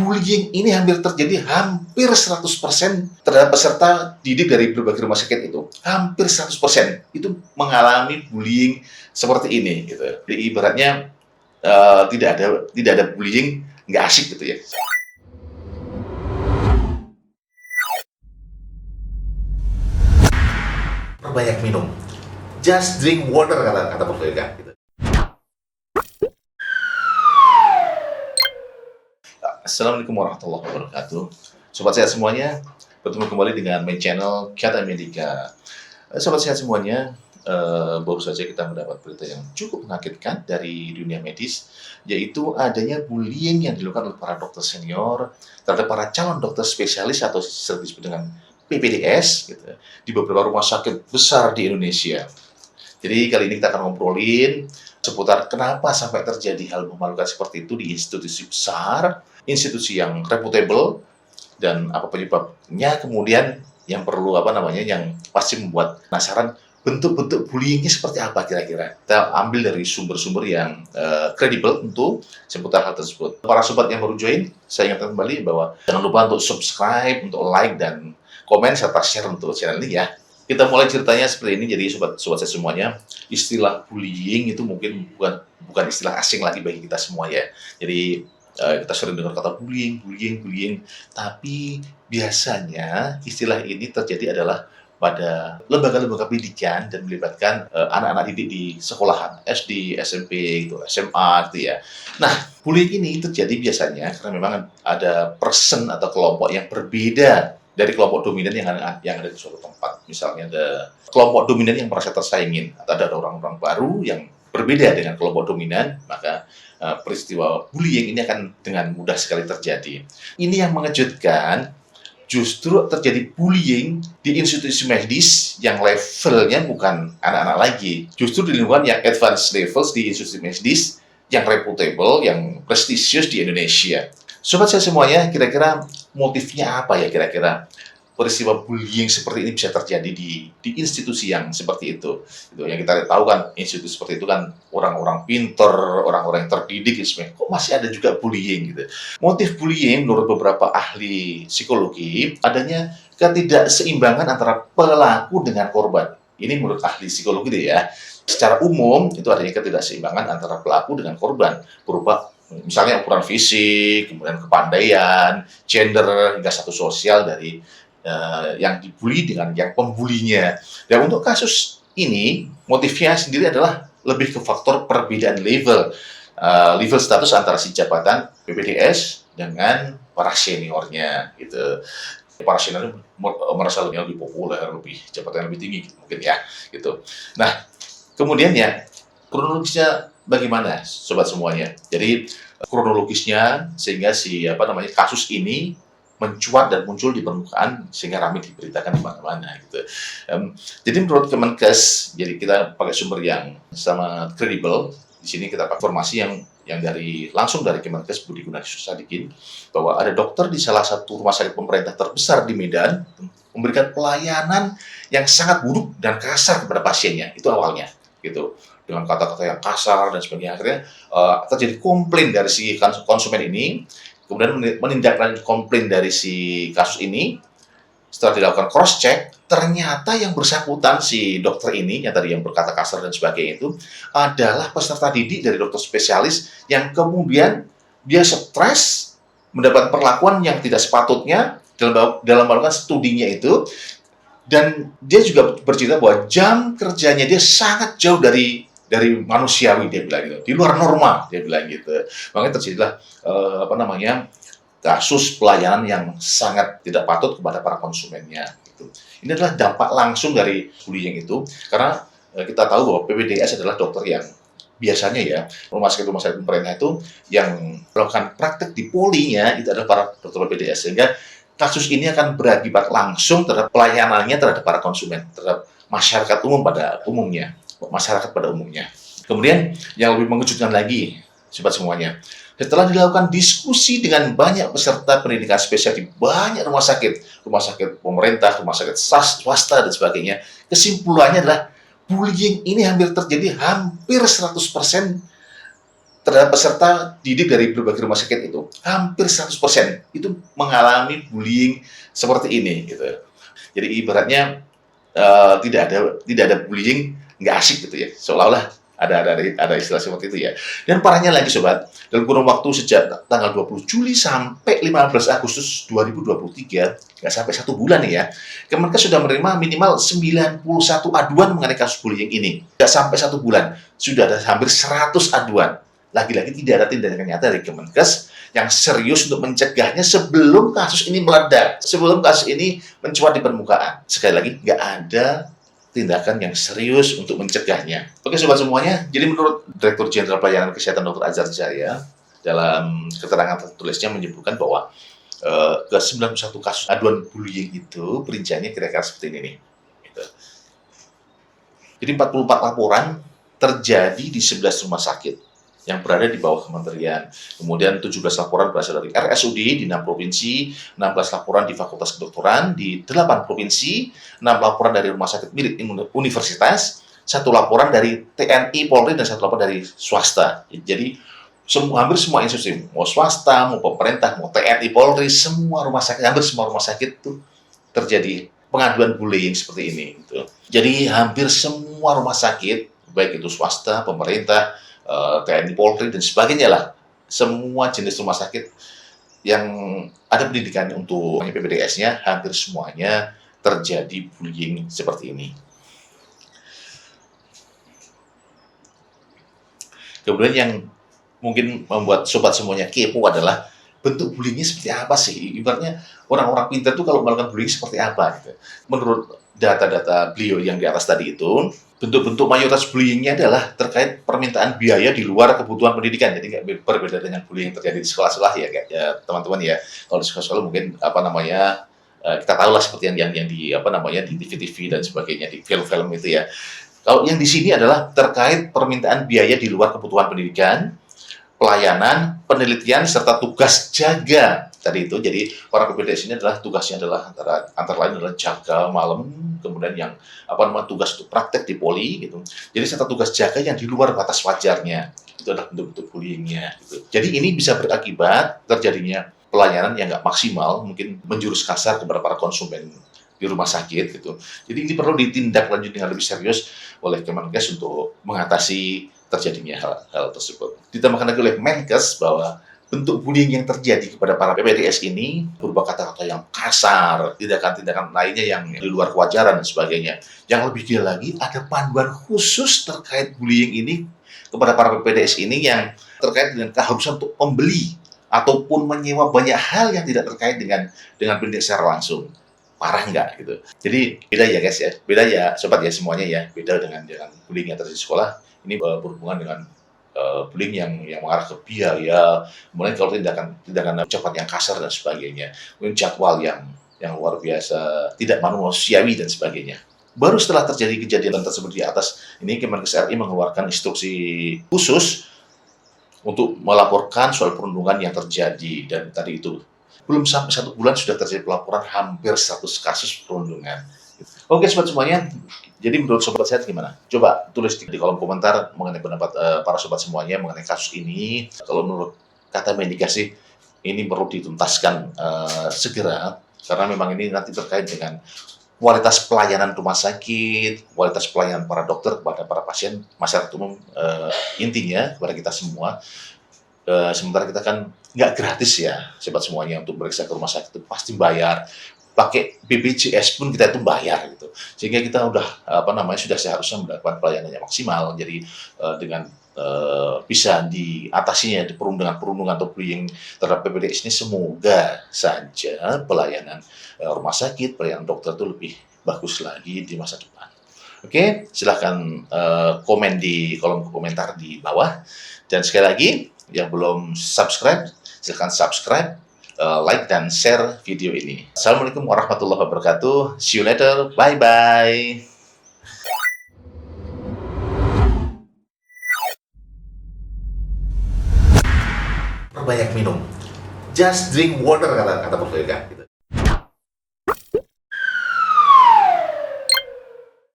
bullying ini hampir terjadi hampir 100% terhadap peserta didik dari berbagai rumah sakit itu. Hampir 100% itu mengalami bullying seperti ini gitu. Jadi ibaratnya tidak ada bullying nggak asik gitu ya. Perbanyak minum. Just drink water kata Prof. Ega gitu. Assalamualaikum warahmatullahi wabarakatuh. Sobat sehat semuanya, bertemu kembali dengan main channel Kata Medika. Sobat sehat semuanya, baru saja kita mendapat berita yang cukup mengagetkan dari dunia medis, yaitu adanya bullying yang dilakukan oleh para dokter senior terhadap para calon dokter spesialis atau sering disebut dengan PPDS gitu, di beberapa rumah sakit besar di Indonesia. Jadi kali ini kita akan ngobrolin seputar kenapa sampai terjadi hal memalukan seperti itu di institusi besar, institusi yang reputable, dan apa penyebabnya. Kemudian yang perlu yang pasti membuat penasaran, bentuk-bentuk bullyingnya seperti apa kira-kira. Kita ambil dari sumber-sumber yang kredibel untuk seputar hal tersebut. Para sobat yang baru join, saya ingatkan kembali bahwa jangan lupa untuk subscribe, untuk like, dan komen, serta share untuk channel ini ya. Kita mulai ceritanya seperti ini. Jadi sobat saya semuanya, istilah bullying itu mungkin bukan istilah asing lagi bagi kita semua ya. Jadi kita sering dengar kata bullying, tapi biasanya istilah ini terjadi adalah pada lembaga-lembaga pendidikan dan melibatkan anak-anak didik di sekolahan, SD, SMP, gitu, SMA gitu ya. Nah, bullying ini terjadi biasanya karena memang ada person atau kelompok yang berbeda dari kelompok dominan yang ada di suatu tempat. Misalnya ada kelompok dominan yang merasa tersaingin, atau ada orang-orang baru yang berbeda dengan kelompok dominan, maka peristiwa bullying ini akan dengan mudah sekali terjadi. Ini yang mengejutkan, justru terjadi bullying di institusi medis yang levelnya bukan anak-anak lagi. Justru di lingkungan yang advanced levels di institusi medis yang reputable, yang prestisius di Indonesia. Sobat saya semuanya, kira-kira motifnya apa ya kira-kira peristiwa bullying seperti ini bisa terjadi di institusi yang seperti itu. Gitu. Yang kita tahu kan, institusi seperti itu kan orang-orang pinter, orang-orang yang terdidik, kok masih ada juga bullying gitu. Motif bullying menurut beberapa ahli psikologi adanya ketidakseimbangan antara pelaku dengan korban. Ini menurut ahli psikologi deh ya. Secara umum itu adanya ketidakseimbangan antara pelaku dengan korban berupa misalnya ukuran fisik, kemudian kepandaian, gender, hingga status sosial dari yang dibully dengan yang pembulinya. Dan untuk kasus ini, motifnya sendiri adalah lebih ke faktor perbedaan level status antara si jabatan PPDS dengan para seniornya gitu. Para senior merasa lebih populer, lebih jabatan lebih tinggi gitu, mungkin ya gitu. Nah, kemudian ya kronologisnya bagaimana sobat semuanya? Jadi kronologisnya sehingga kasus ini mencuat dan muncul di permukaan sehingga ramai diberitakan di mana-mana gitu. Jadi menurut Kemenkes, jadi kita pakai sumber yang sama kredibel. Di sini kita pakai informasi yang langsung dari Kemenkes Budi Gunadi Sadikin, bahwa ada dokter di salah satu rumah sakit pemerintah terbesar di Medan memberikan pelayanan yang sangat buruk dan kasar kepada pasiennya. Itu awalnya gitu, dengan kata-kata yang kasar dan sebagainya. Akhirnya terjadi komplain dari si konsumen ini, kemudian menindaklanjuti komplain dari si kasus ini. Setelah dilakukan cross check, ternyata yang bersangkutan si dokter ini yang tadi yang berkata kasar dan sebagainya itu adalah peserta didik dari dokter spesialis yang kemudian dia stres, mendapat perlakuan yang tidak sepatutnya dalam melakukan studinya itu. Dan dia juga bercerita bahwa jam kerjanya dia sangat jauh dari manusiawi, dia bilang gitu, di luar normal, dia bilang gitu. Makanya terjadilah kasus pelayanan yang sangat tidak patut kepada para konsumennya gitu. Ini adalah dampak langsung dari bullying itu, karena kita tahu bahwa PPDS adalah dokter yang biasanya ya, rumah sakit pemerintah itu yang melakukan praktek di polinya itu adalah para dokter PPDS, sehingga kasus ini akan berakibat langsung terhadap pelayanannya terhadap para konsumen, terhadap masyarakat pada umumnya. Kemudian yang lebih mengejutkan lagi, sobat semuanya, setelah dilakukan diskusi dengan banyak peserta pendidikan spesial di banyak rumah sakit pemerintah, rumah sakit swasta dan sebagainya, kesimpulannya adalah bullying ini hampir terjadi hampir 100% terhadap peserta didik dari berbagai rumah sakit itu hampir 100% itu mengalami bullying seperti ini gitu. Jadi ibaratnya tidak ada bullying nggak asik gitu ya, seolah-olah ada istilah seperti itu ya. Dan parahnya lagi sobat, dalam kurun waktu sejak tanggal 20 Juli sampai 15 Agustus 2023, nggak sampai 1 bulan nih ya, Kemenkes sudah menerima minimal 91 aduan mengenai kasus bullying ini. Nggak sampai 1 bulan, sudah ada hampir 100 aduan. Lagi-lagi tidak ada tindakan nyata dari Kemenkes yang serius untuk mencegahnya sebelum kasus ini meledak, sebelum kasus ini mencuat di permukaan. Sekali lagi, nggak ada tindakan yang serius untuk mencegahnya. Oke sobat semuanya, jadi menurut Direktur Jenderal Pelayanan Kesehatan Dr. Azhar Jaya, dalam keterangan tertulisnya menyebutkan bahwa ke 91 kasus aduan bullying itu perinciannya kira-kira seperti ini nih. Gitu. Jadi 44 laporan terjadi di 11 rumah sakit yang berada di bawah kementerian. Kemudian 17 laporan berasal dari RSUD di 6 provinsi, 16 laporan di Fakultas Kedokteran di 8 provinsi, 6 laporan dari rumah sakit milik universitas, 1 laporan dari TNI, Polri, dan 1 laporan dari swasta. Jadi hampir semua institusi, mau swasta, mau pemerintah, mau TNI, Polri, semua rumah sakit, hampir semua rumah sakit itu terjadi pengaduan bullying seperti ini. Gitu. Jadi hampir semua rumah sakit, baik itu swasta, pemerintah, TNI, Polri, dan sebagainya lah. Semua jenis rumah sakit yang ada pendidikan untuk PPDS-nya, hampir semuanya terjadi bullying seperti ini. Kemudian yang mungkin membuat sobat semuanya kepo adalah bentuk bullyingnya seperti apa sih? Ibaratnya orang-orang pintar tuh kalau melakukan bullying seperti apa gitu. Menurut data-data beliau yang di atas tadi itu, bentuk-bentuk mayoritas bullyingnya adalah terkait permintaan biaya di luar kebutuhan pendidikan. Jadi nggak berbeda dengan bullying yang terjadi di sekolah-sekolah ya, ya teman-teman ya. Kalau di sekolah-sekolah mungkin kita tahu lah seperti yang di di TV-TV dan sebagainya, di film-film itu ya. Kalau yang di sini adalah terkait permintaan biaya di luar kebutuhan pendidikan, pelayanan, penelitian, serta tugas jaga tadi itu. Jadi para PPDS ini adalah tugasnya adalah antara lain adalah jaga malam, kemudian yang tugas untuk praktek di poli gitu. Jadi serta tugas jaga yang di luar batas wajarnya. Itu adalah bentuk-bentuk bullyingnya. Gitu. Jadi ini bisa berakibat terjadinya pelayanan yang nggak maksimal, mungkin menjurus kasar kepada para konsumen di rumah sakit gitu. Jadi ini perlu ditindaklanjuti dengan lebih serius oleh Kemenkes untuk mengatasi terjadinya hal tersebut. Ditambahkan lagi oleh Menkes bahwa bentuk bullying yang terjadi kepada para PPDS ini berupa kata-kata yang kasar, tindakan-tindakan lainnya yang di luar kewajaran dan sebagainya. Yang lebih gila lagi, ada panduan khusus terkait bullying ini kepada para PPDS ini yang terkait dengan keharusan untuk membeli ataupun menyewa banyak hal yang tidak terkait dengan pendidikan secara langsung. Parah nggak gitu. Jadi beda ya guys ya, beda ya sobat ya semuanya ya, beda dengan bullying yang terjadi di sekolah. Ini berhubungan dengan bullying yang mengarah ke biaya, kemudian kalau tindakan ucapan yang kasar dan sebagainya, kemudian jadwal yang luar biasa, tidak manusiawi dan sebagainya. Baru setelah terjadi kejadian tersebut di atas, ini Kemenkes RI mengeluarkan instruksi khusus untuk melaporkan soal perundungan yang terjadi, dan tadi itu belum sampai 1 bulan sudah terjadi pelaporan hampir 100 kasus perundungan. Oke sobat semuanya, jadi menurut sobat sehat gimana? Coba tulis di kolom komentar mengenai pendapat para sobat semuanya mengenai kasus ini. Kalau menurut kata Mendikasi, ini perlu dituntaskan segera, karena memang ini nanti terkait dengan kualitas pelayanan rumah sakit, kualitas pelayanan para dokter kepada para pasien, masyarakat umum, intinya kepada kita semua. Sementara kita kan nggak gratis ya, sobat semuanya, untuk periksa ke rumah sakit itu pasti bayar. Pakai BPJS pun kita itu bayar gitu, sehingga kita sudah seharusnya mendapatkan pelayanan yang maksimal. Jadi dengan bisa diatasinya di perundungan atau bullying terhadap PPDS ini, semoga saja pelayanan rumah sakit, pelayanan dokter itu lebih bagus lagi di masa depan. Oke, silahkan komen di kolom komentar di bawah, dan sekali lagi yang belum subscribe silahkan subscribe, like dan share video ini. Assalamualaikum warahmatullahi wabarakatuh. See you later. Bye-bye. Perbanyak minum. Just drink water, kata Prof. Yoga.